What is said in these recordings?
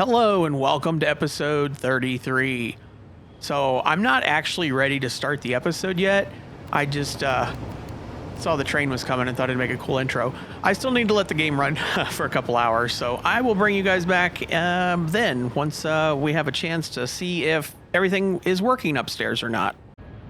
Hello and welcome to episode 33. So I'm not actually ready to start the episode yet. I just saw the train was coming and thought I'd make a cool intro. I still need to let the game run for a couple hours, so I will bring you guys back then once we have a chance to see if everything is working upstairs or not.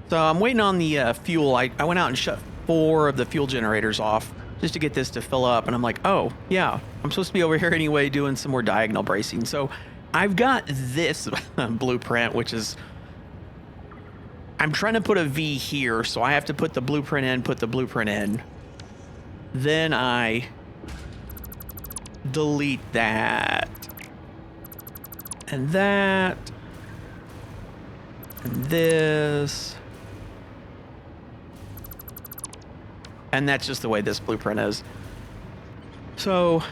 So I'm waiting on the fuel. I went out and shut 4 of the fuel generators off just to get this to fill up, and I'm like, oh yeah, I'm supposed to be over here anyway doing some more diagonal bracing. So I've got this blueprint, which is, I'm trying to put a V here, so I have to put the blueprint in, then I delete that, and that, and this, and that's just the way this blueprint is. So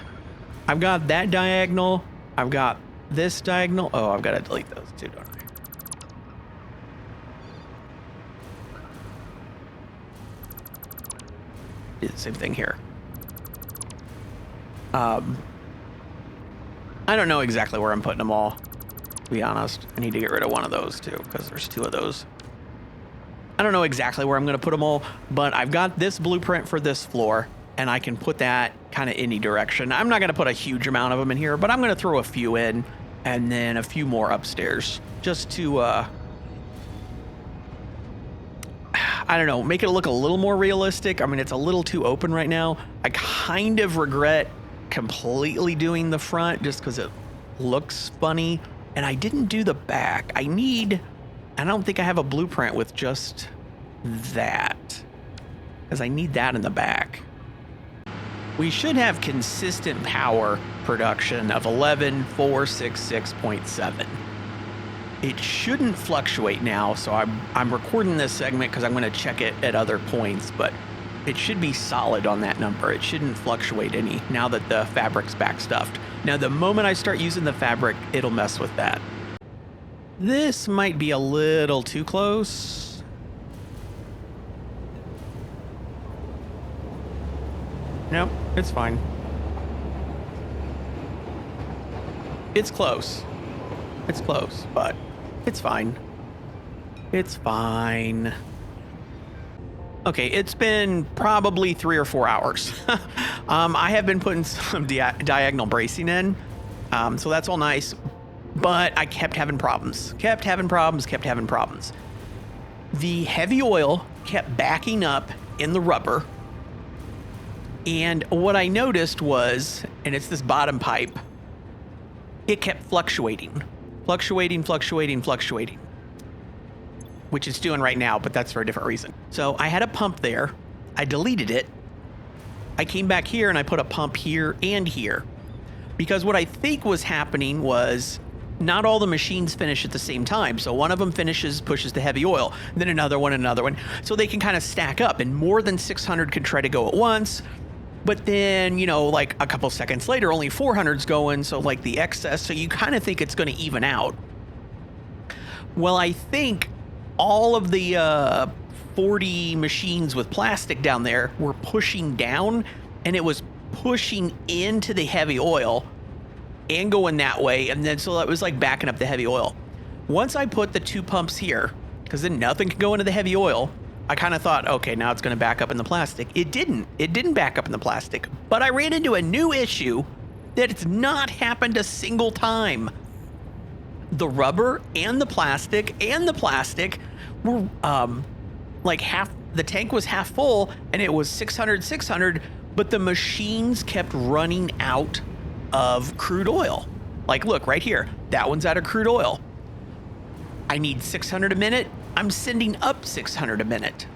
I've got that diagonal, I've got this diagonal. Oh, I've got to delete those too, don't I? Do the same thing here. I don't know exactly where I'm putting them all, to be honest. I need to get rid of one of those too, because there's 2 of those. I don't know exactly where I'm going to put them all, but I've got this blueprint for this floor, and I can put that kind of any direction. I'm not going to put a huge amount of them in here, but I'm going to throw a few in, and then a few more upstairs, just to, I don't know, make it look a little more realistic. I mean, it's a little too open right now. I kind of regret completely doing the front just because it looks funny, and I didn't do the back. I don't think I have a blueprint with just that, because I need that in the back. We should have consistent power production of 11,466.7. It shouldn't fluctuate now, so I'm recording this segment because I'm going to check it at other points, but it should be solid on that number. It shouldn't fluctuate any now that the fabric's back stuffed. Now, the moment I start using the fabric, it'll mess with that. This might be a little too close. Nope, it's fine. It's close. It's close, but it's fine. It's fine. Okay, it's been probably 3 or 4 hours. I have been putting some diagonal bracing in, so that's all nice. But I kept having problems. The heavy oil kept backing up in the rubber. And what I noticed was, and it's this bottom pipe, it kept fluctuating, which it's doing right now, but that's for a different reason. So I had a pump there. I deleted it. I came back here and I put a pump here and here, because what I think was happening was not all the machines finish at the same time. So one of them pushes the heavy oil, then another one. So they can kind of stack up, and more than 600 can try to go at once. But then, like a couple seconds later, only 400's going. So like the excess, so you kind of think it's going to even out. Well, I think all of the 40 machines with plastic down there were pushing down, and it was pushing into the heavy oil and going that way, and then so that was like backing up the heavy oil. Once I put the 2 pumps here, because then nothing could go into the heavy oil, I kind of thought, okay, now it's going to back up in the plastic. It didn't back up in the plastic, but I ran into a new issue that it's not happened a single time. The rubber and the plastic were like half, the tank was half full, and it was 600, but the machines kept running out of crude oil. Like, look right here, that one's out of crude oil. I need 600 a minute. I'm sending up 600 a minute.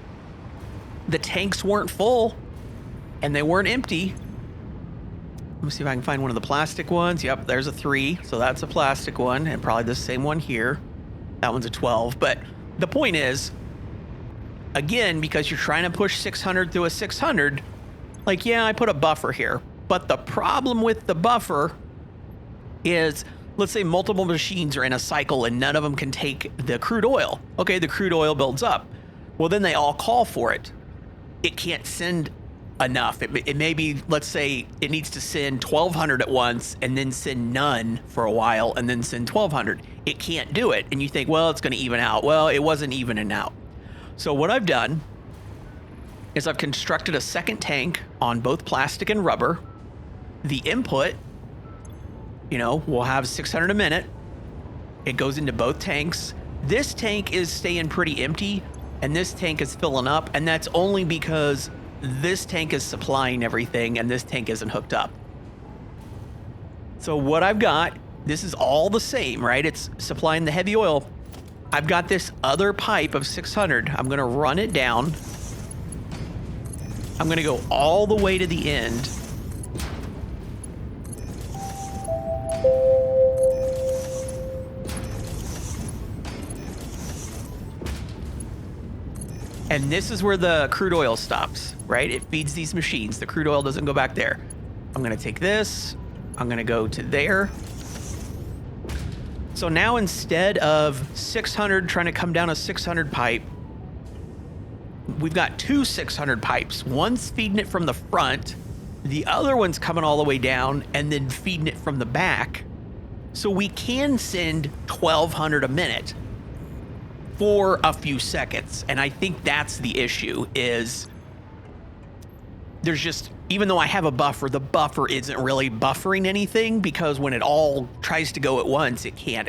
The tanks weren't full, and they weren't empty. Let me see if I can find one of the plastic ones. Yep, there's a 3, so that's a plastic one, and probably the same one here. That one's a 12, but the point is, again, because you're trying to push 600 through a 600, like, yeah, I put a buffer here. But the problem with the buffer is, let's say multiple machines are in a cycle and none of them can take the crude oil. Okay, the crude oil builds up. Well, then they all call for it. It can't send enough. It may be, let's say it needs to send 1,200 at once and then send none for a while and then send 1,200. It can't do it. And you think, well, it's going to even out. Well, it wasn't evening out. So what I've done is I've constructed a second tank on both plastic and rubber. The input, you know, will have 600 a minute. It goes into both tanks. This tank is staying pretty empty and this tank is filling up, and that's only because this tank is supplying everything and this tank isn't hooked up. So what I've got, this is all the same, right? It's supplying the heavy oil. I've got this other pipe of 600. I'm gonna run it down. I'm gonna go all the way to the end. And this is where the crude oil stops, right? It feeds these machines. The crude oil doesn't go back there. I'm gonna take this, I'm gonna go to there. So now instead of 600 trying to come down a 600 pipe, we've got two 600 pipes. One's feeding it from the front, the other one's coming all the way down and then feeding it from the back. So we can send 1,200 a minute for a few seconds. And I think that's the issue, is there's just, even though I have a buffer, the buffer isn't really buffering anything, because when it all tries to go at once, it can't.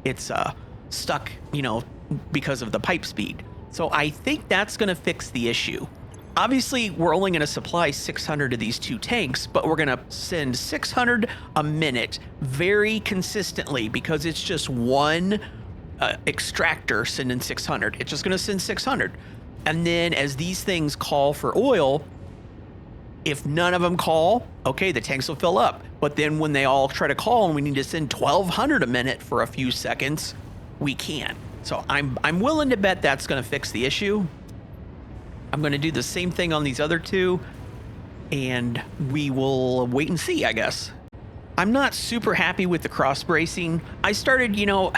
It's stuck, you know, because of the pipe speed. So I think that's going to fix the issue. Obviously, we're only going to supply 600 of these two tanks, but we're going to send 600 a minute very consistently, because it's just one extractor sending 600. It's just going to send 600. And then as these things call for oil, if none of them call, okay, the tanks will fill up. But then when they all try to call and we need to send 1,200 a minute for a few seconds, we can't. So I'm willing to bet that's going to fix the issue. I'm going to do the same thing on these other two, and we will wait and see, I guess. I'm not super happy with the cross bracing. I started, you know,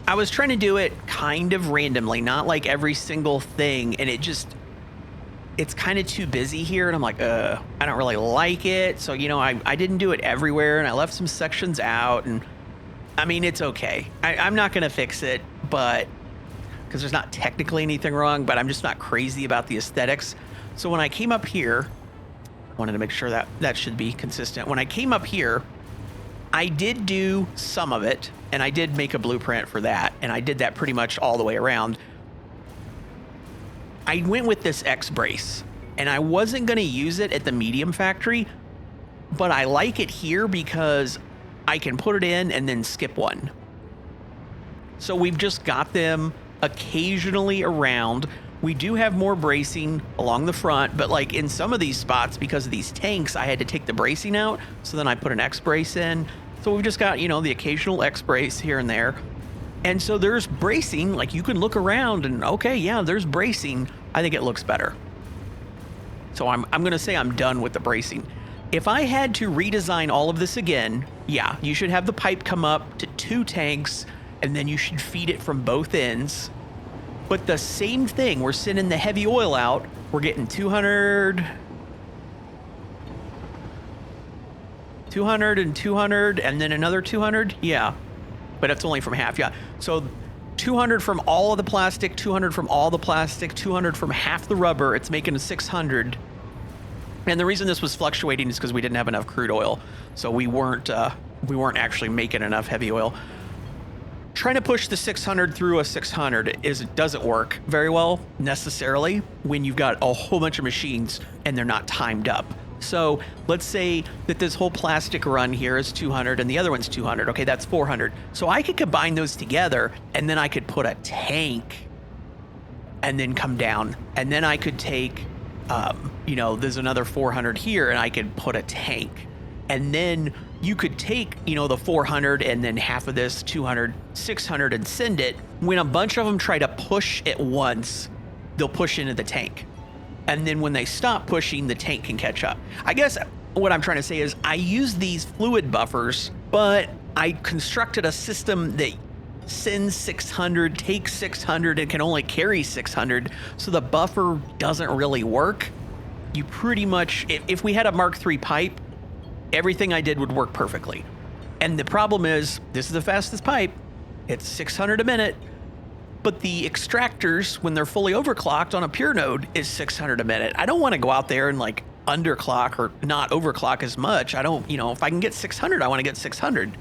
I was trying to do it kind of randomly, not like every single thing, and it's kind of too busy here, and I'm like, I don't really like it. So, you know, I didn't do it everywhere, and I left some sections out, and I mean, it's okay. I'm not going to fix it, but because there's not technically anything wrong, but I'm just not crazy about the aesthetics. So when I came up here, I wanted to make sure that should be consistent. When I came up here, I did do some of it, and I did make a blueprint for that, and I did that pretty much all the way around. I went with this X brace, and I wasn't going to use it at the medium factory, but I like it here because I can put it in and then skip one. So we've just got them occasionally around. We do have more bracing along the front, but like in some of these spots, because of these tanks, I had to take the bracing out. So then I put an X brace in. So we've just got, you know, the occasional X brace here and there. And so there's bracing, like you can look around and okay, yeah, there's bracing. I think it looks better. So I'm going to say I'm done with the bracing. If I had to redesign all of this again, yeah, you should have the pipe come up to two tanks and then you should feed it from both ends. But the same thing, we're sending the heavy oil out. We're getting 200 and 200 and then another 200. Yeah, but it's only from half. Yeah, so 200 from all of the plastic, 200 from all the plastic, 200 from half the rubber. It's making a 600. And the reason this was fluctuating is because we didn't have enough crude oil. So we weren't actually making enough heavy oil. Trying to push the 600 through a 600 doesn't work very well necessarily when you've got a whole bunch of machines and they're not timed up. So let's say that this whole plastic run here is 200 and the other one's 200. Okay, that's 400. So I could combine those together and then I could put a tank and then come down. And then I could take, you know, there's another 400 here and I could put a tank. And then you could take, you know, the 400 and then half of this 200, 600 and send it. When a bunch of them try to push at once, they'll push into the tank. And then when they stop pushing, the tank can catch up. I guess what I'm trying to say is I use these fluid buffers, but I constructed a system that sends 600, takes 600, and can only carry 600. So the buffer doesn't really work. you pretty much, if we had a Mark III pipe, everything I did would work perfectly. And the problem is, this is the fastest pipe. It's 600 a minute. But the extractors, when they're fully overclocked on a pure node, is 600 a minute. I don't want to go out there and like underclock or not overclock as much. I don't, if I can get 600, I want to get 600.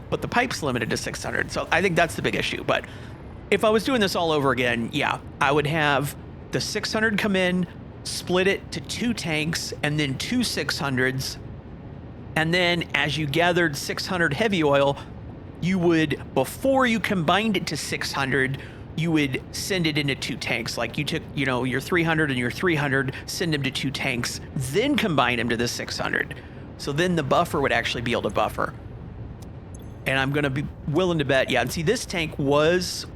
But the pipe's limited to 600. So I think that's the big issue. But if I was doing this all over again, yeah, I would have the 600 come in, split it to 2 tanks, and then 2 600s. And then as you gathered 600 heavy oil, you would, before you combined it to 600, you would send it into 2 tanks. Like you took, your 300 and your 300, send them to 2 tanks, then combine them to the 600. So then the buffer would actually be able to buffer. And I'm going to be willing to bet, yeah. And see, this tank was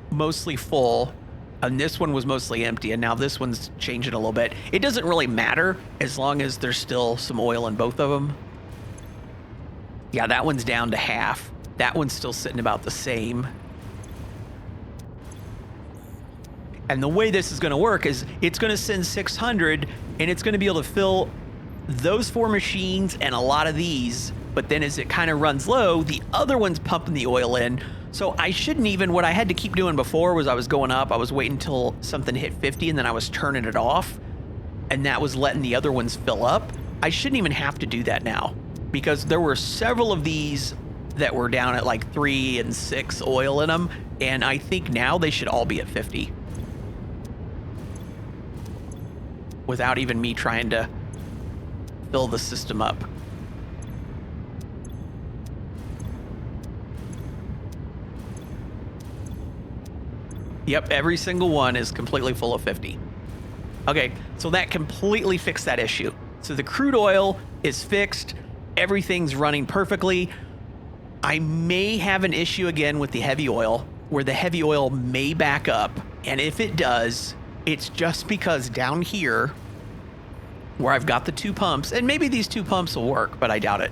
mostly full, and this one was mostly empty, and now this one's changing a little bit. It doesn't really matter as long as there's still some oil in both of them. Yeah, that one's down to half. That one's still sitting about the same. And the way this is going to work is it's going to send 600, and it's going to be able to fill those 4 machines and a lot of these. But then as it kind of runs low, the other one's pumping the oil in. So I shouldn't even, what I had to keep doing before was I was going up, I was waiting until something hit 50, and then I was turning it off. And that was letting the other ones fill up. I shouldn't even have to do that now, because there were several of these that were down at like 3 and 6 oil in them. And I think now they should all be at 50. Without even me trying to fill the system up. Yep, every single one is completely full of 50. Okay, so that completely fixed that issue. So the crude oil is fixed. Everything's running perfectly. I may have an issue again with the heavy oil, where the heavy oil may back up. And if it does, it's just because down here, where I've got the 2 pumps, and maybe these 2 pumps will work, but I doubt it.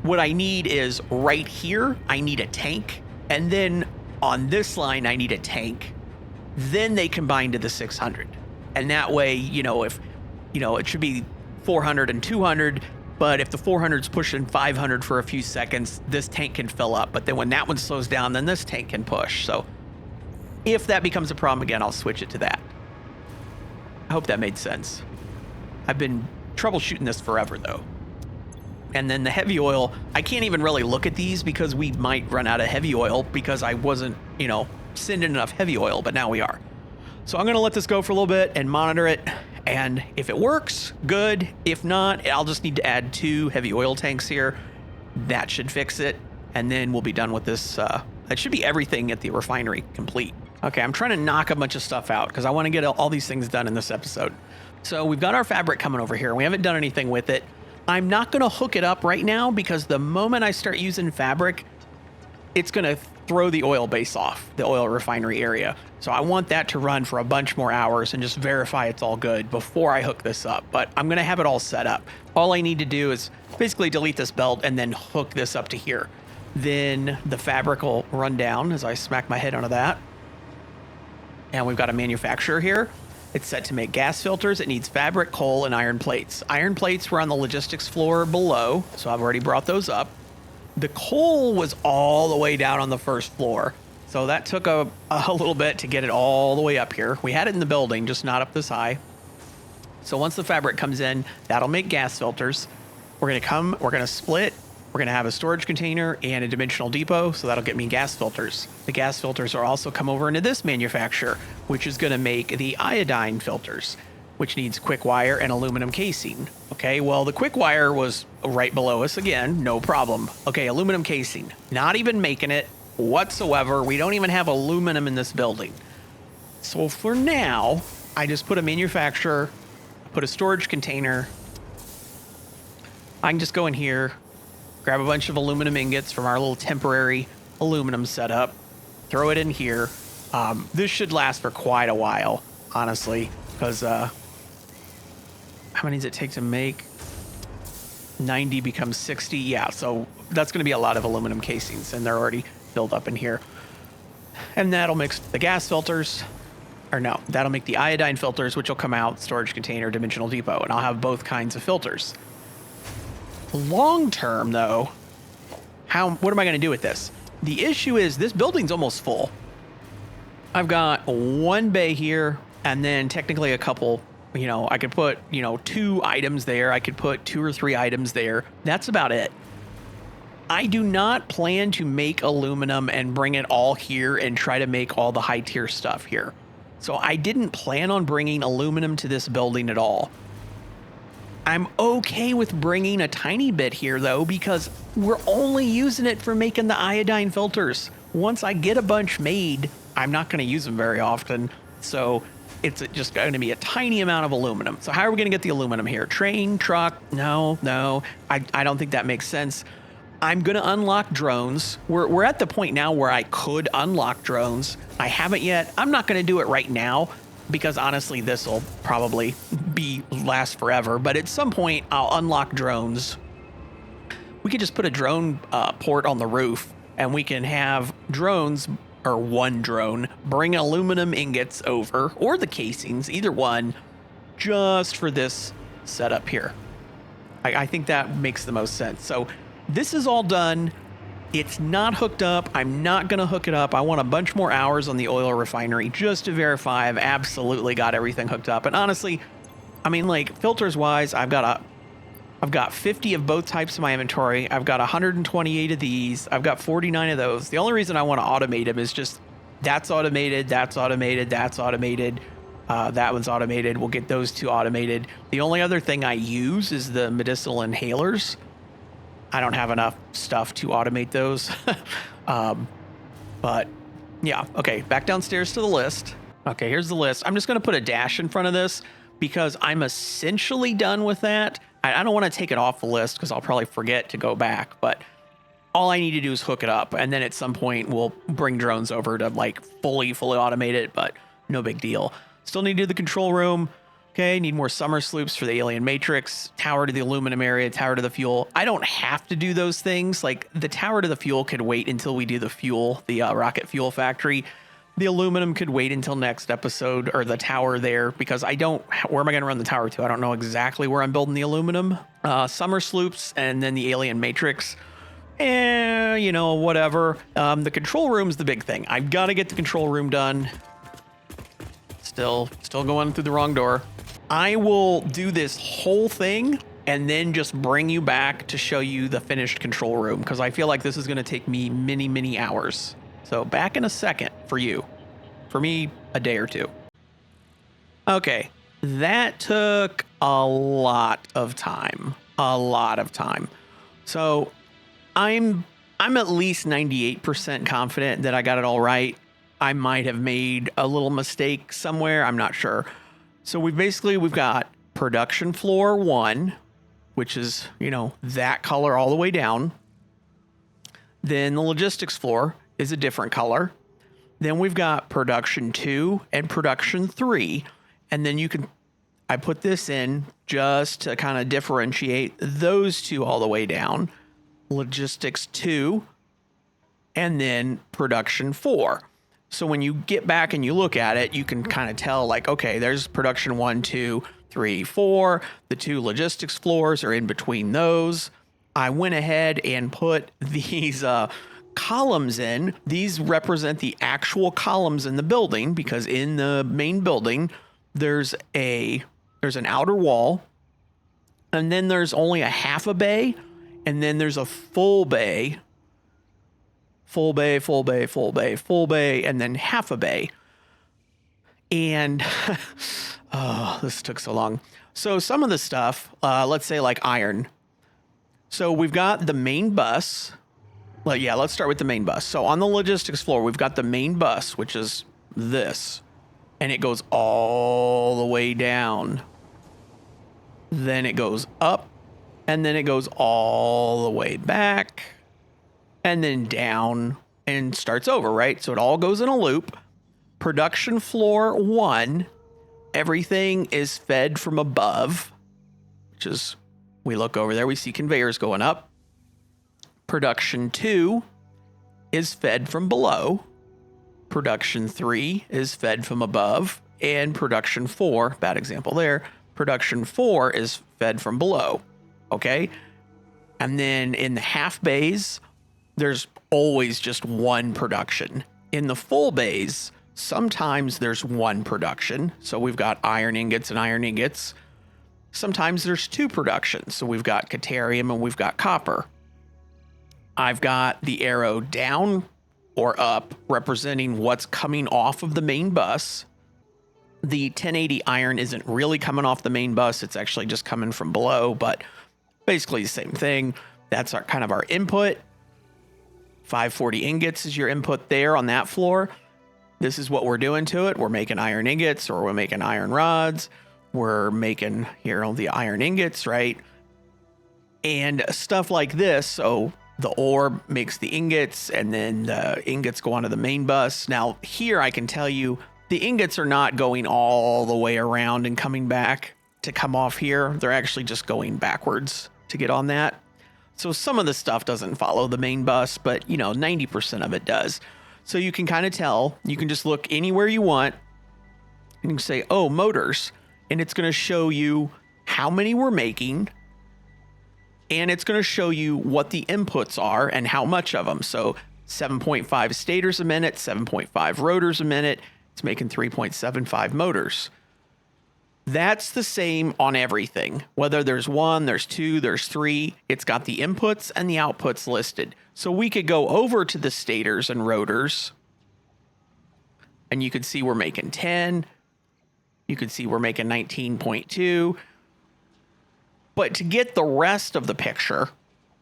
What I need is right here, I need a tank. And then on this line, I need a tank. Then they combine to the 600. And that way, if, it should be 400 and 200, but if the 400's pushing 500 for a few seconds, this tank can fill up. But then when that one slows down, then this tank can push. So if that becomes a problem again, I'll switch it to that. I hope that made sense. I've been troubleshooting this forever, though. And then the heavy oil, I can't even really look at these because we might run out of heavy oil because I wasn't, sending enough heavy oil, but now we are. So I'm going to let this go for a little bit and monitor it. And if it works, good. If not, I'll just need to add 2 heavy oil tanks here. That should fix it. And then we'll be done with this. That should be everything at the refinery complete. Okay, I'm trying to knock a bunch of stuff out because I want to get all these things done in this episode. So we've got our fabric coming over here. We haven't done anything with it. I'm not going to hook it up right now because the moment I start using fabric, it's going to throw the oil base off, the oil refinery area. So I want that to run for a bunch more hours and just verify it's all good before I hook this up. But I'm going to have it all set up. All I need to do is basically delete this belt and then hook this up to here. Then the fabric will run down as I smack my head onto that. And we've got a manufacturer here. It's set to make gas filters. It needs fabric, coal, and iron plates. Iron plates were on the logistics floor below, so I've already brought those up. The coal was all the way down on the first floor, so that took a little bit to get it all the way up here. We had it in the building, just not up this high. So once the fabric comes in, that'll make gas filters. We're gonna split. We're gonna have a storage container and a dimensional depot, so that'll get me gas filters. The gas filters will also come over into this manufacturer, which is gonna make the iodine filters, which needs quick wire and aluminum casing. Okay, well, the quick wire was right below us again, no problem. Okay, aluminum casing, not even making it whatsoever. We don't even have aluminum in this building. So for now, I just put a manufacturer, put a storage container. I can just go in here, grab a bunch of aluminum ingots from our little temporary aluminum setup, throw it in here. This should last for quite a while, honestly, because how many does it take to make? 90 becomes 60. Yeah, so that's going to be a lot of aluminum casings, and they're already filled up in here. And that'll mix the gas filters. or no, that'll make the iodine filters, which will come out storage container, dimensional depot, and I'll have both kinds of filters. Long term, though, what am I going to do with this? The issue is this building's almost full. I've got one bay here, and then technically a couple, I could put, 2 items there. I could put 2 or 3 items there. That's about it. I do not plan to make aluminum and bring it all here and try to make all the high tier stuff here. So I didn't plan on bringing aluminum to this building at all. I'm okay with bringing a tiny bit here though, because we're only using it for making the iodine filters. Once I get a bunch made, I'm not going to use them very often. So it's just going to be a tiny amount of aluminum. So how are we going to get the aluminum here? Train, truck? No. I don't think that makes sense. I'm going to unlock drones. We're at the point now where I could unlock drones. I haven't yet. I'm not going to do it right now because honestly, this will probably last forever. But at some point, I'll unlock drones. We could just put a drone port on the roof and we can have drones, or one drone, bring aluminum ingots over, or the casings, either one, just for this setup here. I think that makes the most sense. So this is all done. It's not hooked up. I'm not going to hook it up. I want a bunch more hours on the oil refinery just to verify I've absolutely got everything hooked up. And honestly, I mean, like, filters wise, I've got 50 of both types in my inventory. I've got 128 of these. I've got 49 of those. The only reason I want to automate them is just that's automated, that's automated, that's automated. That one's automated. We'll get those 2 automated. The only other thing I use is the medicinal inhalers. I don't have enough stuff to automate those. But yeah, okay, back downstairs to the list. Okay, here's the list. I'm just going to put a dash in front of this because I'm essentially done with that. I don't want to take it off the list because I'll probably forget to go back, but all I need to do is hook it up. And then at some point we'll bring drones over to like fully automate it, but no big deal. Still need to do the control room. Okay, need more summer sloops for the alien matrix, tower to the aluminum area, tower to the fuel. I don't have to do those things. Like the tower to the fuel could wait until we do the fuel, the rocket fuel factory. The aluminum could wait until next episode, or the tower there, because where am I going to run the tower to? I don't know exactly where I'm building the aluminum. Summer sloops and then the alien matrix. Whatever. The control room's the big thing. I've got to get the control room done. Still going through the wrong door. I will do this whole thing and then just bring you back to show you the finished control room, because I feel like this is going to take me many, many hours. So back in a second for you. For me, a day or 2. Okay, that took a lot of time. So I'm at least 98% confident that I got it all right. I might have made a little mistake somewhere. I'm not sure. So we've got production floor 1, which is, that color all the way down. Then the logistics floor is a different color. Then we've got production 2 and production 3. And then I put this in just to kind of differentiate those 2 all the way down. Logistics 2 and then production 4. So when you get back and you look at it, you can kind of tell like, okay, there's production 1, 2, 3, 4. The 2 logistics floors are in between those. I went ahead and put these columns in. These represent the actual columns in the building, because in the main building, there's an outer wall, and then there's only a half a bay, and then there's a full bay, and then half a bay. And this took so long. So some of the stuff, let's say like iron. So we've got the main bus. Well, yeah, let's start with the main bus. So on the logistics floor, we've got the main bus, which is this, and it goes all the way down. Then it goes up, and then it goes all the way back, and then down and starts over, right? So it all goes in a loop. Production floor 1, everything is fed from above, which is, we look over there, we see conveyors going up. Production 2 is fed from below. production 3 is fed from above, and production 4, bad example there, production 4 is fed from below, okay? And then in the half bays, there's always just one production. In the full bays, sometimes there's one production. So we've got iron ingots and iron ingots. Sometimes there's two productions. So we've got caterium and we've got copper. I've got the arrow down or up representing what's coming off of the main bus. The 1080 iron isn't really coming off the main bus. It's actually just coming from below, but basically the same thing. That's our kind of our input. 540 ingots is your input there on that floor. This is what we're doing to it. We're making iron ingots, or we're making iron rods. We're making here all the iron ingots, right? And stuff like this. So the ore makes the ingots, and then the ingots go onto the main bus. Now here I can tell you the ingots are not going all the way around and coming back to come off here. They're actually just going backwards to get on that. So some of the stuff doesn't follow the main bus, but 90% of it does. So you can kind of tell, you can just look anywhere you want and you can say, oh, motors. And it's going to show you how many we're making. And it's going to show you what the inputs are and how much of them. So 7.5 stators a minute, 7.5 rotors a minute. It's making 3.75 motors. That's the same on everything. Whether there's one, there's two, there's three, it's got the inputs and the outputs listed. So we could go over to the stators and rotors, and you could see we're making 10. You could see we're making 19.2. But to get the rest of the picture,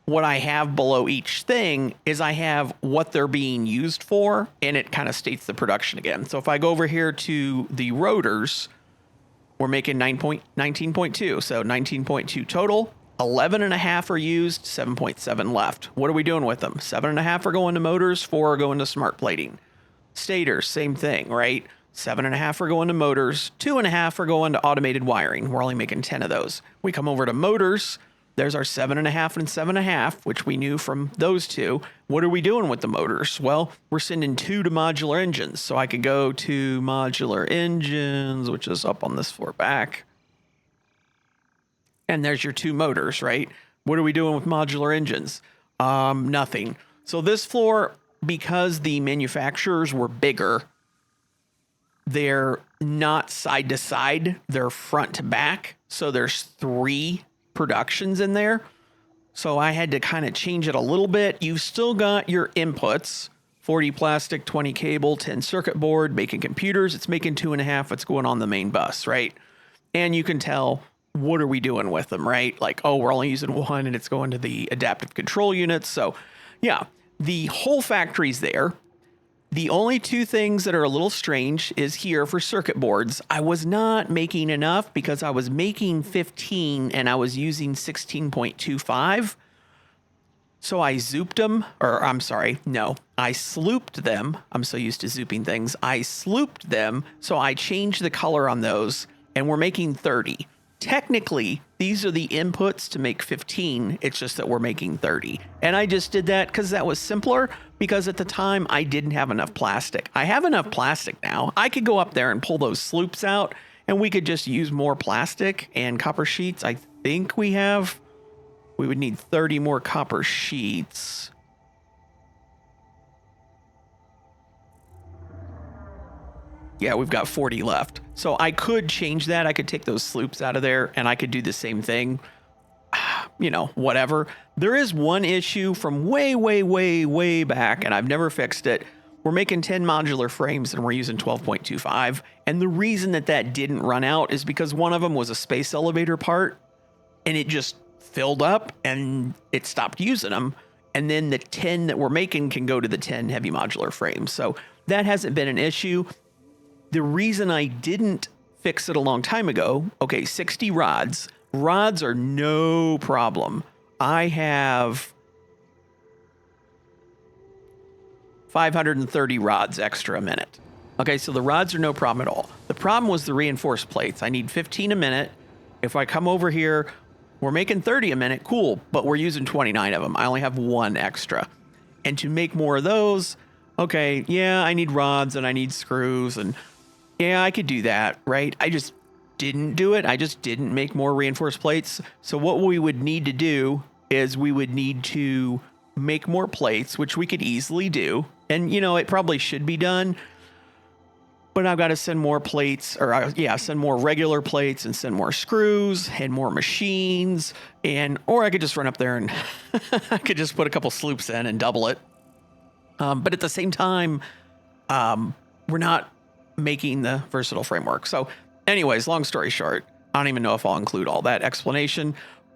what I have below each thing is I have what they're being used for, and it kind of states the production again. So if I go over here to the rotors, we're making 19.2. So 19.2 total, 11.5 are used, 7.7 left. What are we doing with them? 7.5 are going to motors, 4 are going to smart plating. Stators, same thing, right? 7.5 are going to motors, 2.5 are going to automated wiring. We're only making 10 of those. We come over to motors. There's our 7.5 and 7.5, which we knew from those two. What are we doing with the motors? Well, we're sending 2 to modular engines. So I could go to modular engines, which is up on this floor back. And there's your 2 motors, right? What are we doing with modular engines? Nothing. So this floor, because the manufacturers were bigger, they're not side to side, they're front to back. So there's 3 productions in there. So I had to kind of change it a little bit. You've still got your inputs, 40 plastic, 20 cable, 10 circuit board, making computers. It's making 2.5. It's going on the main bus, right? And you can tell, what are we doing with them, right? Like, oh, we're only using 1 and it's going to the adaptive control units. So yeah, the whole factory's there. The only 2 things that are a little strange is here for circuit boards. I was not making enough because I was making 15 and I was using 16.25. So I zooped them, or I'm sorry, no, I slooped them. I'm so used to zooping things. I slooped them. So I changed the color on those and we're making 30. Technically, these are the inputs to make 15. It's just that we're making 30. And I just did that because that was simpler, because at the time I didn't have enough plastic. I have enough plastic now. I could go up there and pull those sloops out and we could just use more plastic and copper sheets. I think we would need 30 more copper sheets. Yeah, we've got 40 left. So I could change that. I could take those sloops out of there and I could do the same thing. Whatever. There is one issue from way back, and I've never fixed it. We're making 10 modular frames and we're using 12.25. And the reason that didn't run out is because one of them was a space elevator part and it just filled up and it stopped using them. And then the 10 that we're making can go to the 10 heavy modular frames. So that hasn't been an issue. The reason I didn't fix it a long time ago, 60 rods. Rods are no problem. I have 530 rods extra a minute. Okay, so the rods are no problem at all. The problem was the reinforced plates. I need 15 a minute. If I come over here, we're making 30 a minute, cool, but we're using 29 of them. I only have 1 extra. And to make more of those, okay, yeah, I need rods and I need screws, and yeah, I could do that, right? I just didn't do it. I just didn't make more reinforced plates. So what we would need to do is we would need to make more plates, which we could easily do. And, you know, it probably should be done. But I've got to send more plates, or send more regular plates and send more screws and more machines. Or I could just run up there and I could just put a couple sloops in and double it. But at the same time, we're not making the versatile framework. So anyways, long story short, I don't even know if I'll include all that explanation,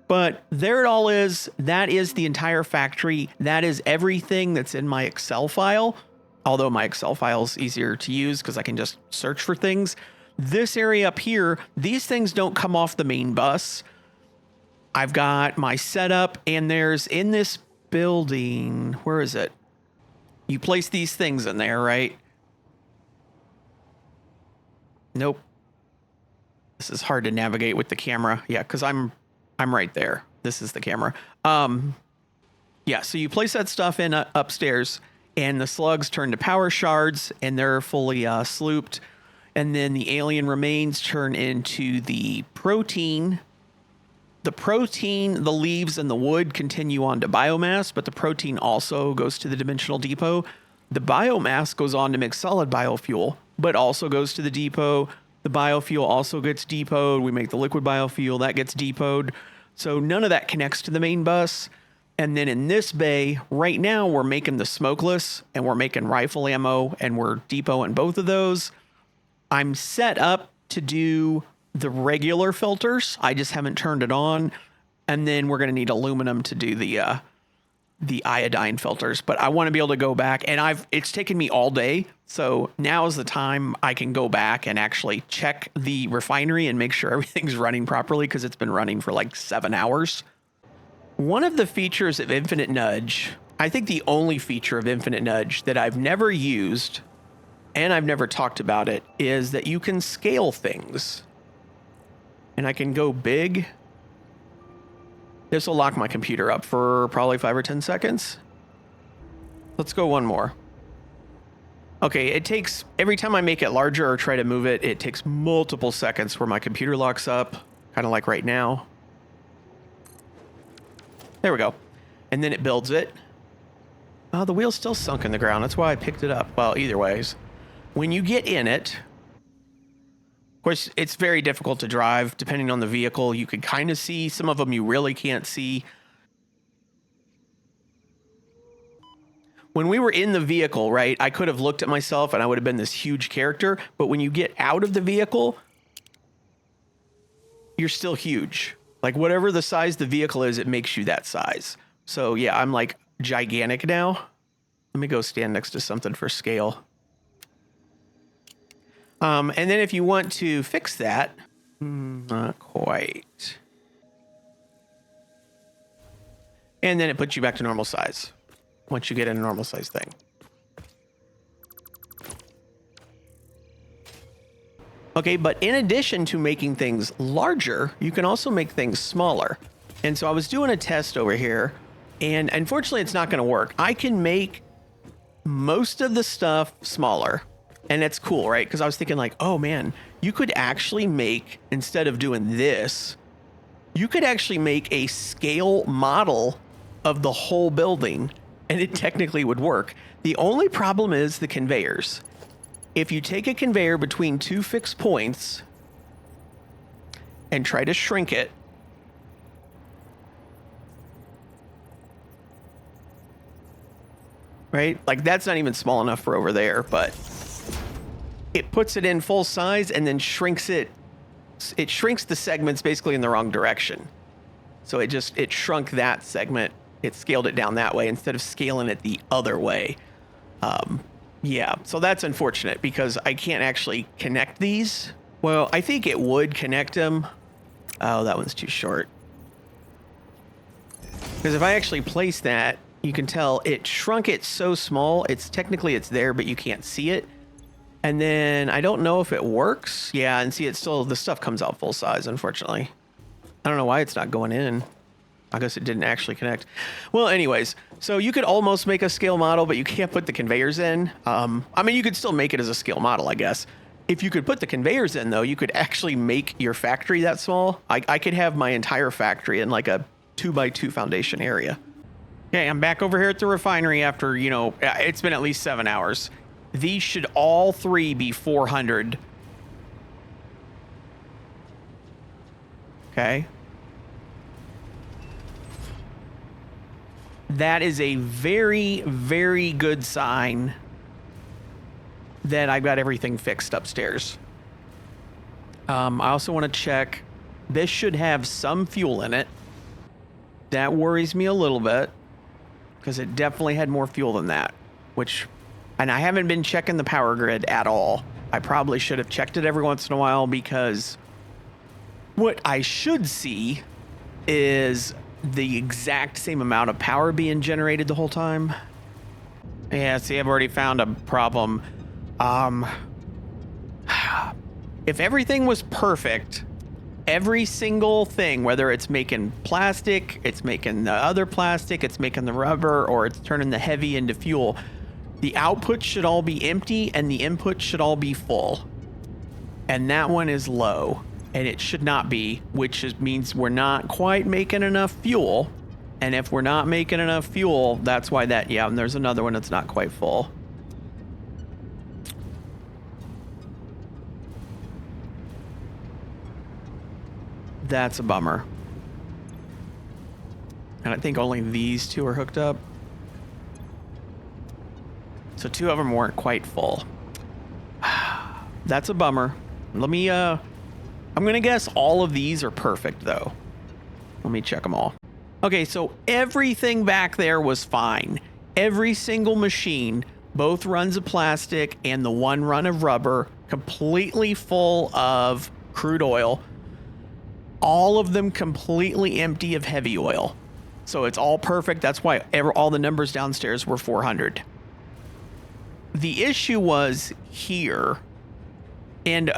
but there it all is. That is the entire factory. That is everything that's in my Excel file. Although my Excel file is easier to use because I can just search for things. This area up here, these things don't come off the main bus. I've got my setup, and there's in this building, where is it? You place these things in there, right? Nope. This is hard to navigate with the camera. Yeah, because I'm right there. This is the camera. Yeah, so you place that stuff in upstairs, and the slugs turn to power shards, and they're fully slooped. And then the alien remains turn into the protein. The protein, the leaves, and the wood continue on to biomass, but the protein also goes to the dimensional depot. The biomass goes on to make solid biofuel, but also goes to the depot. The biofuel also gets depoted. We make the liquid biofuel, that gets depoted. So none of that connects to the main bus. And then in this bay, right now, we're making the smokeless, and we're making rifle ammo, and we're depoting both of those. I'm set up to do the regular filters. I just haven't turned it on. And then we're going to need aluminum to do the iodine filters. But I want to be able to go back, and it's taken me all day. So now is the time I can go back and actually check the refinery and make sure everything's running properly, because it's been running for like 7 hours. One of the features of Infinite Nudge, I think the only feature of Infinite Nudge that I've never used, and I've never talked about it, is that you can scale things. And I can go big. This will lock my computer up for probably 5 or 10 seconds. Let's go one more. Okay, it takes, every time I make it larger or try to move it, it takes multiple seconds where my computer locks up, kind of like right now. There we go. And then it builds it. Oh, the wheel's still sunk in the ground. That's why I picked it up. Well, either ways. When you get in it, of course, it's very difficult to drive depending on the vehicle. You can kind of see. Some of them you really can't see. When we were in the vehicle, right, I could have looked at myself and I would have been this huge character. But when you get out of the vehicle, you're still huge. Like whatever the size the vehicle is, it makes you that size. So yeah, I'm like gigantic now. Let me go stand next to something for scale. And then if you want to fix that, not quite. And then it puts you back to normal size once you get in a normal size thing. Okay, but in addition to making things larger, you can also make things smaller. And so I was doing a test over here, and unfortunately it's not going to work. I can make most of the stuff smaller, and it's cool, right? Because I was thinking like, oh man, you could actually make, instead of doing this, you could actually make a scale model of the whole building, and it technically would work. The only problem is the conveyors. If you take a conveyor between two fixed points and try to shrink it, right? Like that's not even small enough for over there, but it puts it in full size and then shrinks it. It shrinks the segments basically in the wrong direction. So it shrunk that segment. It scaled it down that way instead of scaling it the other way. Yeah, so that's unfortunate because I can't actually connect these. Well, I think it would connect them. Oh, that one's too short. Because if I actually place that, you can tell it shrunk it so small. It's there, but you can't see it. And then I don't know if it works. Yeah, and see, it's still, the stuff comes out full size, unfortunately. I don't know why it's not going in. I guess it didn't actually connect. Well, anyways, so you could almost make a scale model, but you can't put the conveyors in. I mean, you could still make it as a scale model, I guess. If you could put the conveyors in, though, you could actually make your factory that small. I could have my entire factory in like a 2x2 foundation area. Okay, I'm back over here at the refinery after, you know, it's been at least 7 hours. These should all three be 400. Okay. That is a very, very good sign that I've got everything fixed upstairs. I also want to check. This should have some fuel in it. That worries me a little bit because it definitely had more fuel than that, and I haven't been checking the power grid at all. I probably should have checked it every once in a while because what I should see is the exact same amount of power being generated the whole time. Yeah, see, I've already found a problem. If everything was perfect, every single thing, whether it's making plastic, it's making the other plastic, it's making the rubber, or it's turning the heavy into fuel, the output should all be empty and the input should all be full. And that one is low. And it should not be, which means we're not quite making enough fuel. And if we're not making enough fuel, that's why that, yeah, and there's another one that's not quite full. That's a bummer. And I think only these two are hooked up. So 2 of them weren't quite full. That's a bummer. Let me, I'm going to guess all of these are perfect, though. Let me check them all. Okay, so everything back there was fine. Every single machine, both runs of plastic and the one run of rubber, completely full of crude oil. All of them completely empty of heavy oil. So it's all perfect. That's why all the numbers downstairs were 400. The issue was here. And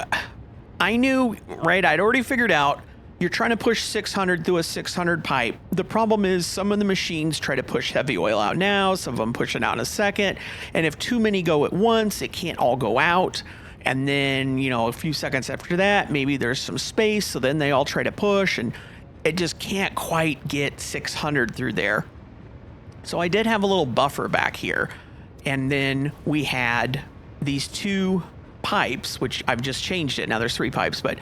I knew, right, I'd already figured out you're trying to push 600 through a 600 pipe. The problem is some of the machines try to push heavy oil out now, some of them push it out in a second. And if too many go at once, it can't all go out. And then, you know, a few seconds after that, maybe there's some space. So then they all try to push and it just can't quite get 600 through there. So I did have a little buffer back here. And then we had these 2 pipes, which I've just changed it. Now there's 3 pipes, but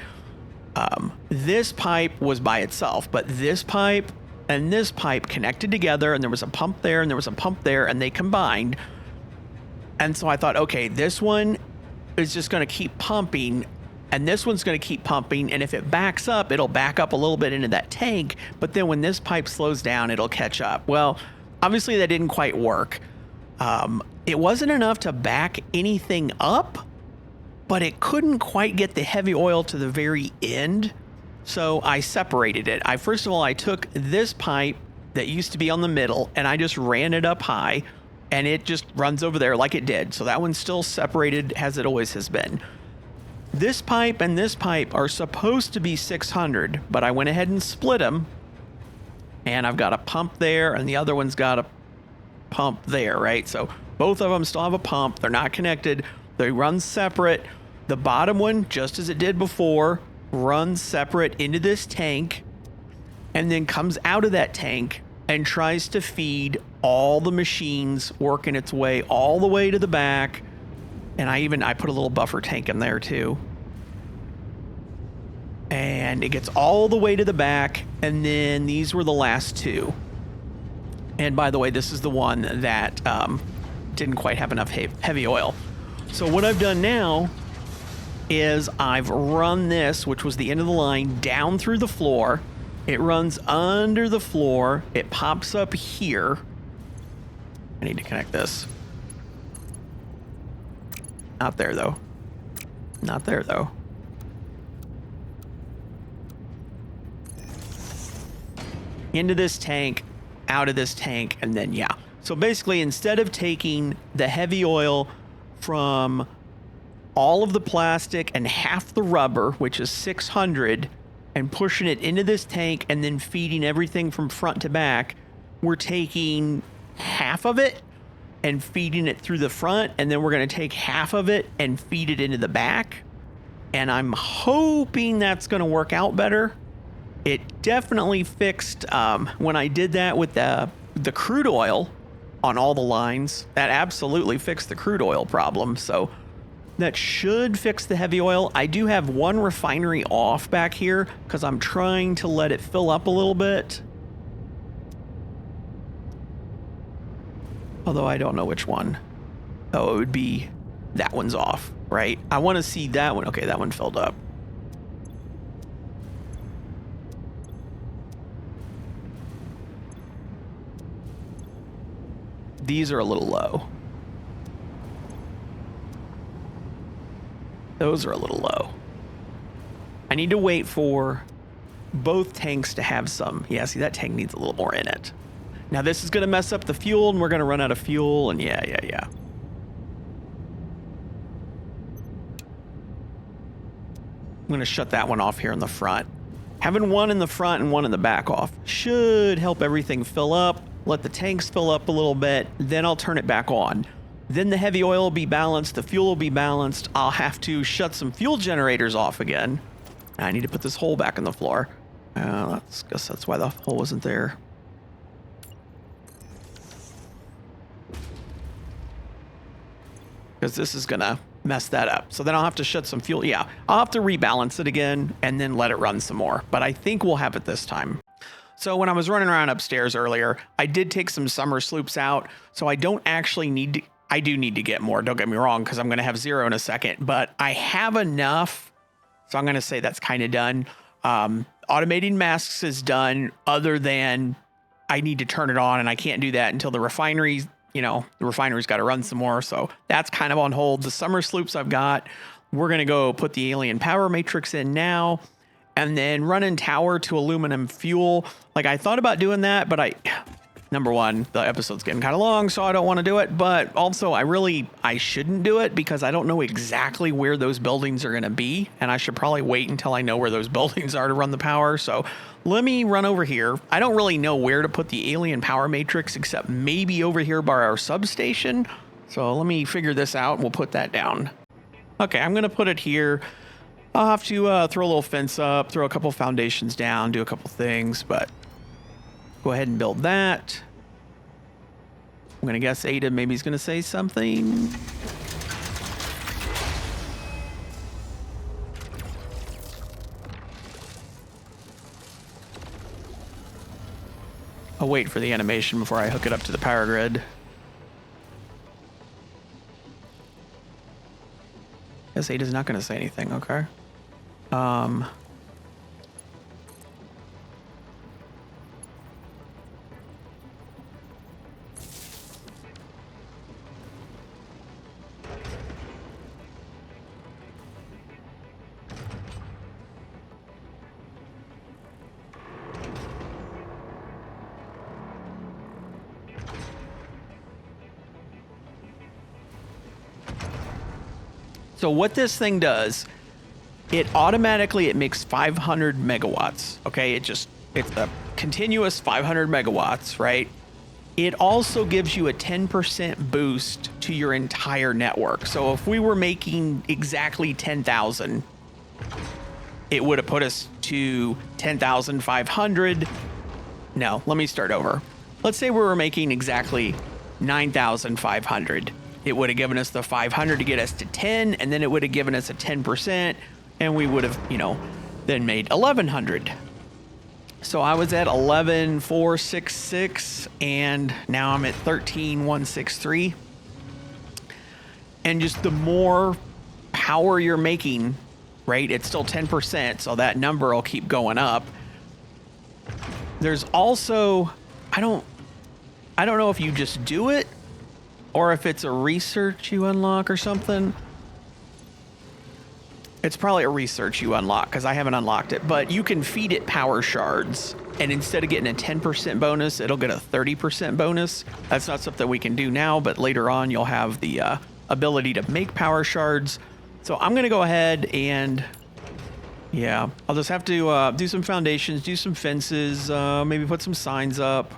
this pipe was by itself, but this pipe and this pipe connected together, and there was a pump there and there was a pump there, and they combined. And so I thought, okay, this one is just going to keep pumping, and this one's going to keep pumping, and if it backs up, it'll back up a little bit into that tank, but then when this pipe slows down, it'll catch up. Well, obviously that didn't quite work. It wasn't enough to back anything up, but it couldn't quite get the heavy oil to the very end. So I separated it. First of all, I took this pipe that used to be on the middle and I just ran it up high, and it just runs over there like it did. So that one's still separated as it always has been. This pipe and this pipe are supposed to be 600, but I went ahead and split them. And I've got a pump there and the other one's got a pump there, right? So both of them still have a pump. They're not connected. They run separate. The bottom one, just as it did before, runs separate into this tank and then comes out of that tank and tries to feed all the machines, working its way all the way to the back. And I put a little buffer tank in there too. And it gets all the way to the back. And then these were the last 2. And by the way, this is the one that didn't quite have enough heavy oil. So what I've done now is I've run this, which was the end of the line, down through the floor. It runs under the floor. It pops up here. I need to connect this. Not there, though. Not there, though. Into this tank, out of this tank, and then, yeah. So basically, instead of taking the heavy oil from all of the plastic and half the rubber, which is 600, and pushing it into this tank and then feeding everything from front to back, we're taking half of it and feeding it through the front, and then we're going to take half of it and feed it into the back. And I'm hoping that's going to work out better. It definitely fixed when I did that with the crude oil on all the lines. That absolutely fixed the crude oil problem. So that should fix the heavy oil. I do have one refinery off back here because I'm trying to let it fill up a little bit. Although I don't know which one. Oh, it would be that one's off, right? I want to see that one. Okay, that one filled up. These are a little low. Those are a little low. I need to wait for both tanks to have some. Yeah, see, that tank needs a little more in it. Now this is going to mess up the fuel, and we're going to run out of fuel, and yeah. I'm going to shut that one off here in the front. Having one in the front and one in the back off should help everything fill up, let the tanks fill up a little bit, then I'll turn it back on. Then the heavy oil will be balanced, the fuel will be balanced. I'll have to shut some fuel generators off again. I need to put this hole back in the floor. I guess that's why the hole wasn't there. Because this is going to mess that up. So then I'll have to shut some fuel. Yeah, I'll have to rebalance it again and then let it run some more. But I think we'll have it this time. So when I was running around upstairs earlier, I did take some summer sloops out. So I don't actually need to, I do need to get more. Don't get me wrong, because I'm going to have zero in a second. But I have enough. So I'm going to say that's kind of done. Automating masks is done, other than I need to turn it on, and I can't do that until the refinery. The refinery's got to run some more, so that's kind of on hold. The summer sloops I've got, we're going to go put the alien power matrix in now, and then running tower to aluminum fuel. Like, I thought about doing that, but number one, the episode's getting kind of long, so I don't want to do it. But also, I shouldn't do it because I don't know exactly where those buildings are going to be, and I should probably wait until I know where those buildings are to run the power. So let me run over here. I don't really know where to put the alien power matrix except maybe over here by our substation. So let me figure this out, and we'll put that down. Okay, I'm going to put it here. I'll have to throw a little fence up, throw a couple foundations down, do a couple things, but go ahead and build that. I'm going to guess Ada maybe is going to say something. I'll wait for the animation before I hook it up to the power grid. Guess Ada's not going to say anything, okay. So what this thing does, it makes 500 megawatts. Okay, it's a continuous 500 megawatts, right? It also gives you a 10% boost to your entire network. So if we were making exactly 10,000, it would have put us to 10,500. No, let me start over. Let's say we were making exactly 9,500. It would have given us the 500 to get us to 10, and then it would have given us a 10%, and we would have, then made 1,100. So I was at 11,466, and now I'm at 13,163. And just the more power you're making, right? It's still 10%, so that number will keep going up. There's also, I don't know if you just do it, or if it's a research you unlock or something. It's probably a research you unlock because I haven't unlocked it, but you can feed it power shards, and instead of getting a 10% bonus, it'll get a 30% bonus. That's not something we can do now, but later on you'll have the ability to make power shards. So I'm going to go ahead and Yeah, I'll just have to do some foundations, do some fences, maybe put some signs up.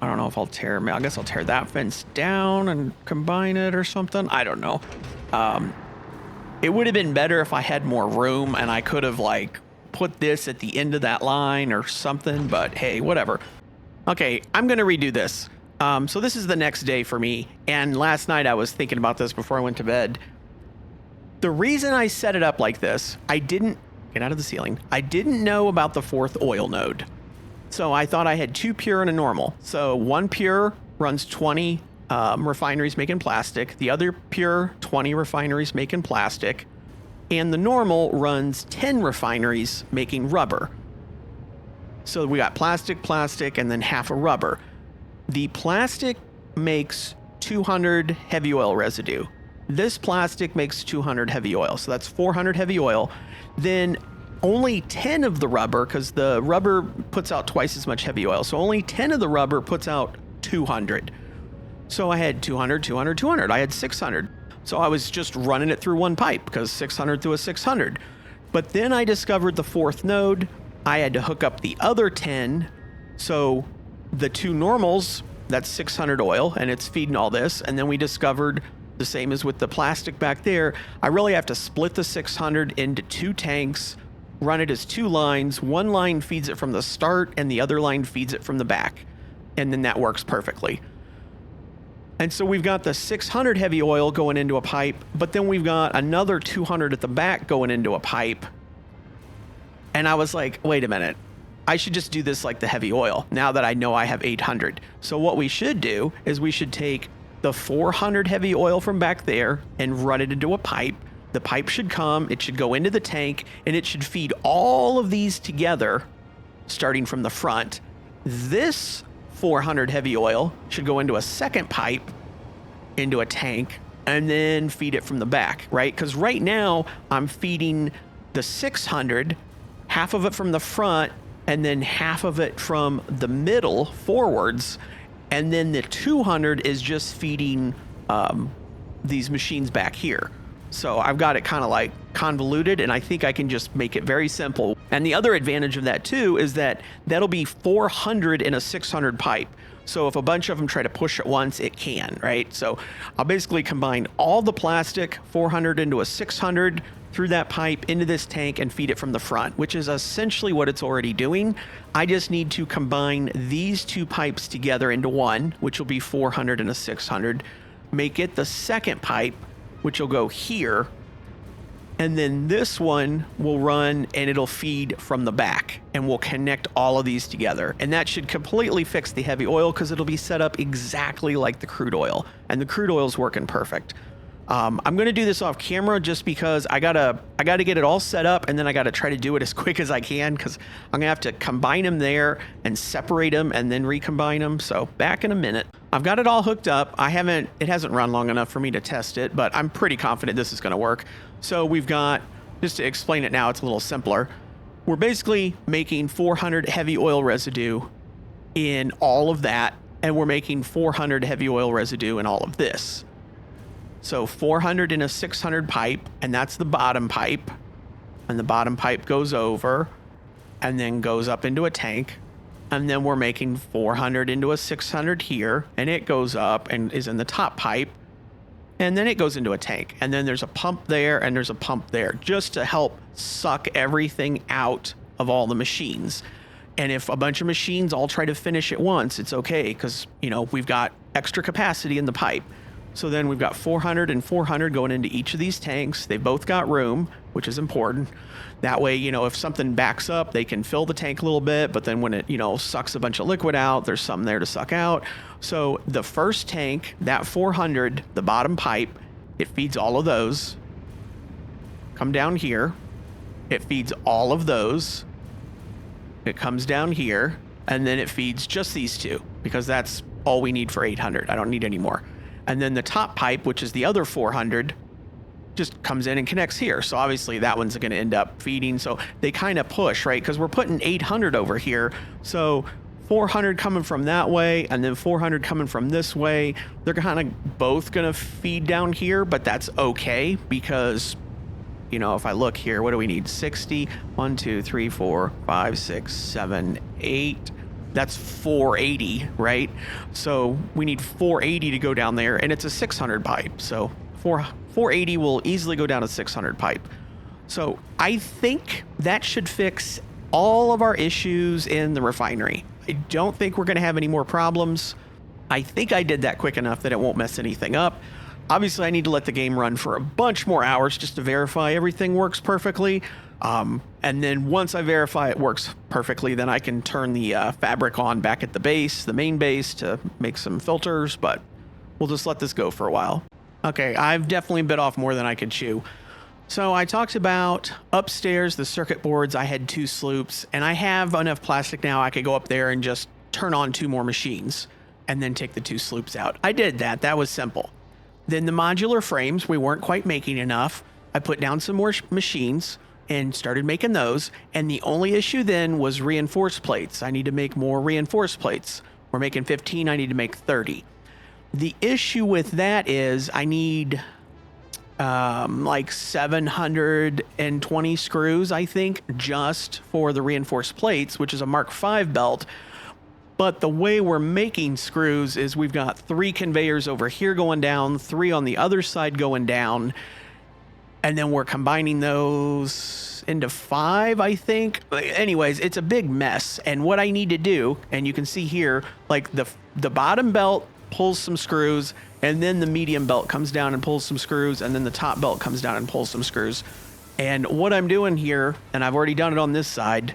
I don't know if I'll tear, I guess I'll tear that fence down and combine it or something. I don't know. It would have been better if I had more room and I could have like put this at the end of that line or something, but hey, whatever. Okay, I'm going to redo this. So this is the next day for me. And last night I was thinking about this before I went to bed. The reason I set it up like this, I didn't get out of the ceiling. I didn't know about the fourth oil node. So I thought I had 2 pure and a normal. So 1 pure runs 20 refineries making plastic. The other pure, 20 refineries making plastic. And the normal runs 10 refineries making rubber. So we got plastic, and then half a rubber. The plastic makes 200 heavy oil residue. This plastic makes 200 heavy oil. So that's 400 heavy oil. Then only 10 of the rubber, because the rubber puts out twice as much heavy oil. So only 10 of the rubber puts out 200. So I had 200, 200, 200. I had 600. So I was just running it through one pipe because 600 through a 600. But then I discovered the fourth node. I had to hook up the other 10. So the 2 normals, that's 600 oil, and it's feeding all this. And then we discovered the same as with the plastic back there. I really have to split the 600 into 2 tanks, run it as 2 lines. One line feeds it from the start, and the other line feeds it from the back. And then that works perfectly. And so we've got the 600 heavy oil going into a pipe, but then we've got another 200 at the back going into a pipe. And I was like, wait a minute, I should just do this like the heavy oil now that I know I have 800. So what we should do is we should take the 400 heavy oil from back there and run it into a pipe. The pipe should come, it should go into the tank, and it should feed all of these together, starting from the front. This 400 heavy oil should go into a second pipe, into a tank, and then feed it from the back, right? Because right now I'm feeding the 600, half of it from the front, and then half of it from the middle forwards. And then the 200 is just feeding these machines back here. So I've got it kind of like convoluted, and I think I can just make it very simple. And the other advantage of that too is that that'll be 400 in a 600 pipe. So if a bunch of them try to push at once, it can, right? So I'll basically combine all the plastic 400 into a 600 through that pipe into this tank and feed it from the front, which is essentially what it's already doing. I just need to combine these 2 pipes together into one, which will be 400 and a 600, make it the second pipe, which will go here, and then this one will run and it'll feed from the back, and we'll connect all of these together. And that should completely fix the heavy oil because it'll be set up exactly like the crude oil, and the crude oil is working perfect. I'm going to do this off camera just because I gotta get it all set up, and then I gotta try to do it as quick as I can because I'm gonna have to combine them there and separate them and then recombine them. So back in a minute. I've got it all hooked up. It hasn't run long enough for me to test it, but I'm pretty confident this is going to work. So we've got, just to explain it now, it's a little simpler. We're basically making 400 heavy oil residue in all of that, and we're making 400 heavy oil residue in all of this. So 400 in a 600 pipe, and that's the bottom pipe. And the bottom pipe goes over and then goes up into a tank. And then we're making 400 into a 600 here, and it goes up and is in the top pipe. And then it goes into a tank. And then there's a pump there and there's a pump there just to help suck everything out of all the machines. And if a bunch of machines all try to finish at once, it's okay because, we've got extra capacity in the pipe. So then we've got 400 and 400 going into each of these tanks. They both got room, which is important. That way, if something backs up, they can fill the tank a little bit, but then when it, sucks a bunch of liquid out, there's some there to suck out. So the first tank, that 400, the bottom pipe, it feeds all of those. Come down here. It feeds all of those. It comes down here, and then it feeds just these 2 because that's all we need for 800. I don't need any more. And then the top pipe, which is the other 400, just comes in and connects here. So obviously that one's going to end up feeding. So they kind of push, right? Because we're putting 800 over here. So 400 coming from that way and then 400 coming from this way. They're kind of both going to feed down here, but that's okay because you know, if I look here, what do we need? 60, 1, 2, 3, 4, 5, 6, 7, 8. That's 480, right? So we need 480 to go down there, and it's a 600 pipe. So 480 will easily go down a 600 pipe. So I think that should fix all of our issues in the refinery. I don't think we're going to have any more problems. I think I did that quick enough that it won't mess anything up. Obviously, I need to let the game run for a bunch more hours just to verify everything works perfectly. And then once I verify it works perfectly, then I can turn the fabric on back at the base, the main base, to make some filters, but we'll just let this go for a while. Okay, I've definitely bit off more than I could chew. So I talked about upstairs, the circuit boards. I had 2 sloops, and I have enough plastic now I could go up there and just turn on 2 more machines and then take the 2 sloops out. I did that. That was simple. Then the modular frames, we weren't quite making enough. I put down some more machines and started making those. And the only issue then was reinforced plates. I need to make more reinforced plates. We're making 15. I need to make 30. The issue with that is I need like 720 screws, I think, just for the reinforced plates, which is a Mark V belt. But the way we're making screws is we've got 3 conveyors over here going down, 3 on the other side going down, and then we're combining those into 5, I think. Anyways, it's a big mess. And what I need to do, and you can see here, like the bottom belt pulls some screws, and then the medium belt comes down and pulls some screws, and then the top belt comes down and pulls some screws. And what I'm doing here, and I've already done it on this side,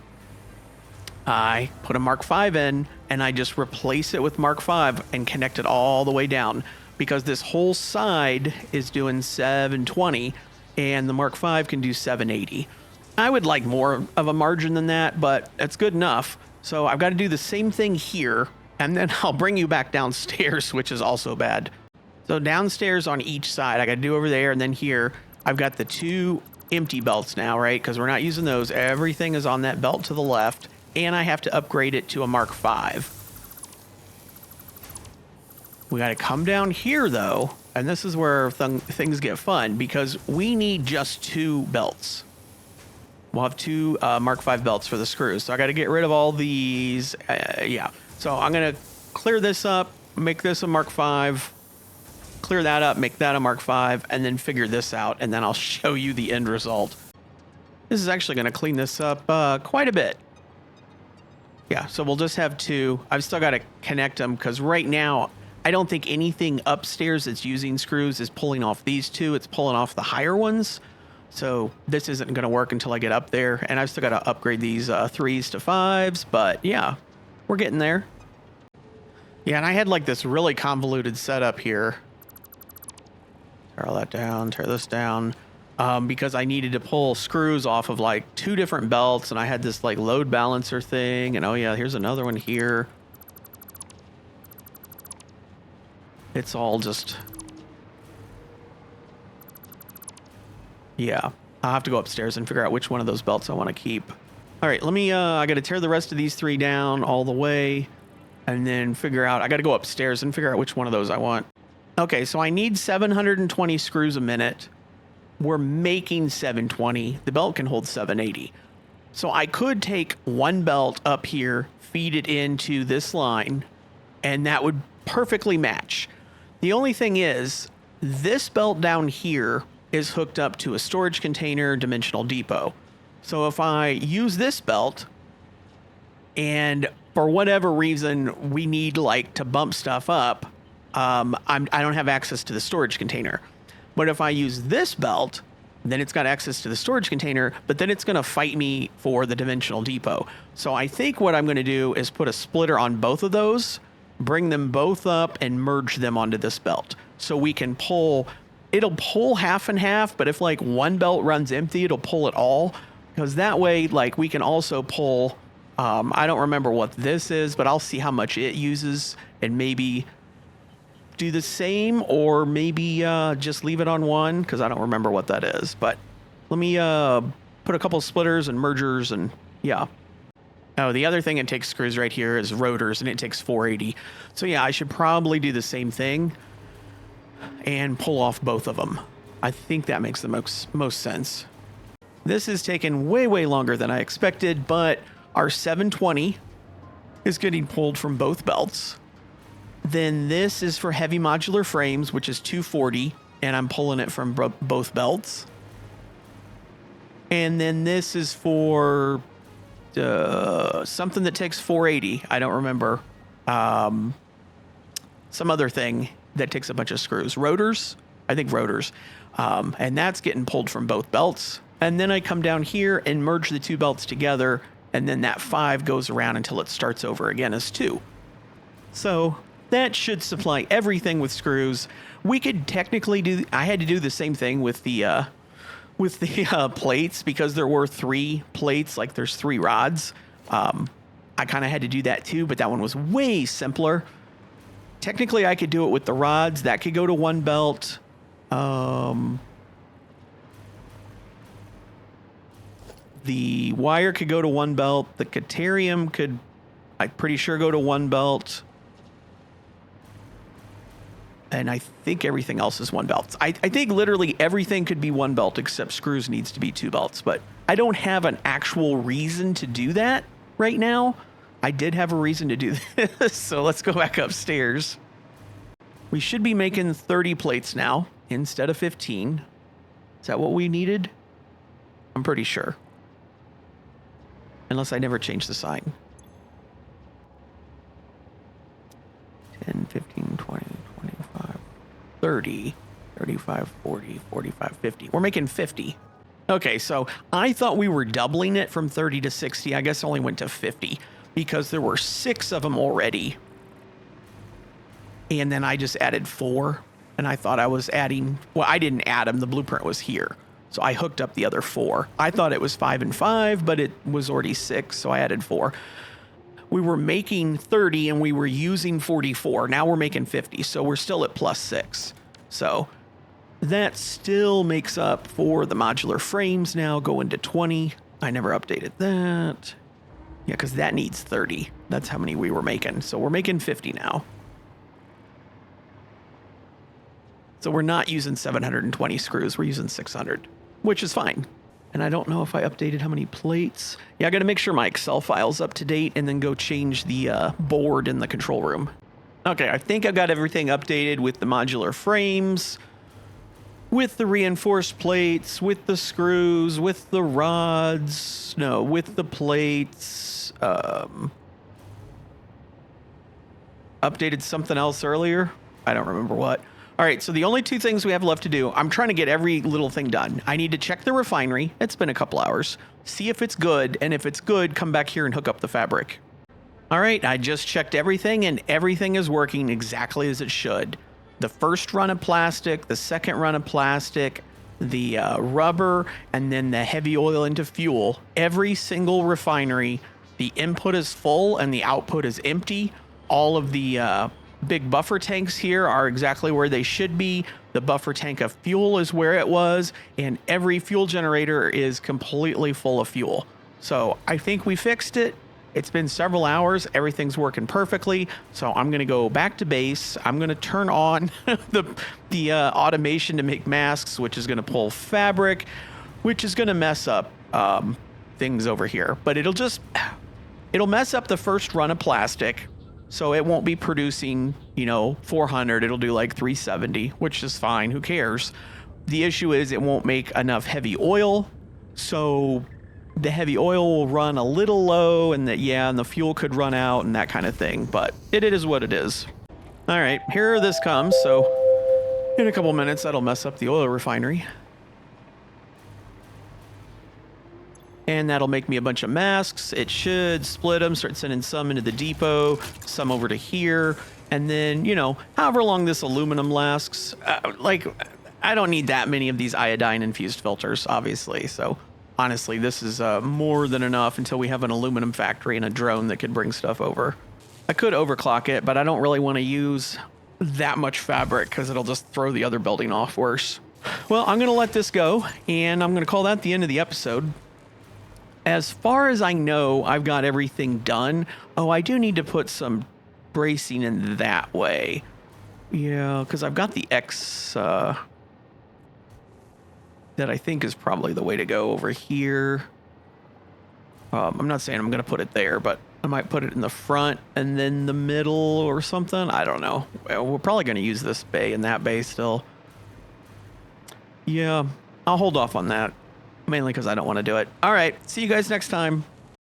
I put a Mark V in, and I just replace it with Mark V and connect it all the way down, because this whole side is doing 720 and the Mark V can do 780. I would like more of a margin than that, but it's good enough. So I've got to do the same thing here, and then I'll bring you back downstairs, which is also bad. So downstairs on each side, I got to do over there, and then here I've got the 2 empty belts now, right? Because we're not using those. Everything is on that belt to the left. And I have to upgrade it to a Mark V. We got to come down here, though, and this is where things get fun, because we need just 2 belts. We'll have 2 Mark V belts for the screws, so I got to get rid of all these. Yeah, so I'm going to clear this up, make this a Mark V, clear that up, make that a Mark V, and then figure this out, and then I'll show you the end result. This is actually going to clean this up quite a bit. Yeah, so we'll just have 2. I've still got to connect them, because right now, I don't think anything upstairs that's using screws is pulling off these 2. It's pulling off the higher ones. So this isn't going to work until I get up there. And I've still got to upgrade these 3s to 5s. But yeah, we're getting there. Yeah, and I had like this really convoluted setup here. Tear all that down, tear this down. Because I needed to pull screws off of like 2 different belts, and I had this like load balancer thing, and oh yeah, here's another one here. It's all just, yeah, I'll have to go upstairs and figure out which one of those belts I want to keep. All right, let me, I got to tear the rest of these 3 down all the way, and then figure out, I got to go upstairs and figure out which one of those I want. Okay, so I need 720 screws a minute. We're making 720. The belt can hold 780. So I could take 1 belt up here, feed it into this line, and that would perfectly match. The only thing is, this belt down here is hooked up to a storage container dimensional depot. So if I use this belt, and for whatever reason we need like to bump stuff up, I don't have access to the storage container. But if I use this belt, then it's got access to the storage container, but then it's going to fight me for the dimensional depot. So I think what I'm going to do is put a splitter on both of those, bring them both up, and merge them onto this belt. So we can pull, it'll pull half and half, but if like 1 belt runs empty, it'll pull it all. Because that way, like we can also pull, I don't remember what this is, but I'll see how much it uses and maybe do the same, or maybe just leave it on 1, because I don't remember what that is. But let me put a couple of splitters and mergers, and yeah. Oh, the other thing it takes screws right here is rotors, and it takes 480. So yeah, I should probably do the same thing and pull off both of them. I think that makes the most sense. This has taken way, way longer than I expected, but our 720 is getting pulled from both belts. Then this is for heavy modular frames, which is 240, and I'm pulling it from both belts. And then this is for something that takes 480. I don't remember. Some other thing that takes a bunch of screws. Rotors? I think rotors. And that's getting pulled from both belts. And then I come down here and merge the two belts together, and then that 5 goes around until it starts over again as 2. So that should supply everything with screws. We could technically do... I had to do the same thing with the plates, because there were 3 plates, like there's 3 rods. I kind of had to do that too, but that one was way simpler. Technically, I could do it with the rods. That could go to one belt. The wire could go to one belt. The Caterium could, I'm pretty sure, go to one belt. And I think everything else is one belt. I think literally everything could be one belt except screws needs to be 2 belts. But I don't have an actual reason to do that right now. I did have a reason to do this, so let's go back upstairs. We should be making 30 plates now instead of 15. Is that what we needed? I'm pretty sure. Unless I never change the sign. 10, 15, 20, 25, 30, 35, 40, 45, 50. We're making 50. Okay, so I thought we were doubling it from 30 to 60. I guess it only went to 50. Because there were 6 of them already. And then I just added 4. And I thought I was adding... Well, I didn't add them. The blueprint was here. So I hooked up the other 4. I thought it was 5 and 5, but it was already 6, so I added 4. We were making 30, and we were using 44. Now we're making 50, so we're still at plus 6. So that still makes up for the modular frames now going to 20. I never updated that. Yeah, because that needs 30. That's how many we were making. So we're making 50 now. So we're not using 720 screws. We're using 600, which is fine. And I don't know if I updated how many plates. Yeah, I got to make sure my Excel file's up to date and then go change the board in the control room. Okay, I think I've got everything updated with the modular frames, with the reinforced plates, with the screws, with the rods, no, with the plates. Updated something else earlier. I don't remember what. All right, so the only 2 things we have left to do, I'm trying to get every little thing done. I need to check the refinery. It's been a couple hours. See if it's good, and if it's good, come back here and hook up the fabric. All right, I just checked everything, and everything is working exactly as it should. The first run of plastic, the second run of plastic, the rubber, and then the heavy oil into fuel. Every single refinery, the input is full and the output is empty. All of the big buffer tanks here are exactly where they should be. The buffer tank of fuel is where it was, and every fuel generator is completely full of fuel. So I think we fixed it. It's been several hours. Everything's working perfectly. So I'm going to go back to base. I'm going to turn on the automation to make masks, which is going to pull fabric, which is going to mess up things over here. But it'll mess up the first run of plastic. So it won't be producing, 400. It'll do like 370, which is fine. Who cares? The issue is it won't make enough heavy oil. So the heavy oil will run a little low, and the fuel could run out and that kind of thing. But it is what it is. All right, here this comes. So in a couple minutes, that'll mess up the oil refinery. And that'll make me a bunch of masks. It should split them, start sending some into the depot, some over to here. And then, however long this aluminum lasts, I don't need that many of these iodine infused filters, obviously. So honestly, this is more than enough until we have an aluminum factory and a drone that could bring stuff over. I could overclock it, but I don't really want to use that much fabric because it'll just throw the other building off worse. Well, I'm going to let this go, and I'm going to call that the end of the episode. As far as I know, I've got everything done. Oh, I do need to put some bracing in that way. Yeah, because I've got the X... that I think is probably the way to go over here. I'm not saying I'm going to put it there, but I might put it in the front and then the middle or something. I don't know. We're probably going to use this bay and that bay still. Yeah, I'll hold off on that, mainly because I don't want to do it. All right, see you guys next time.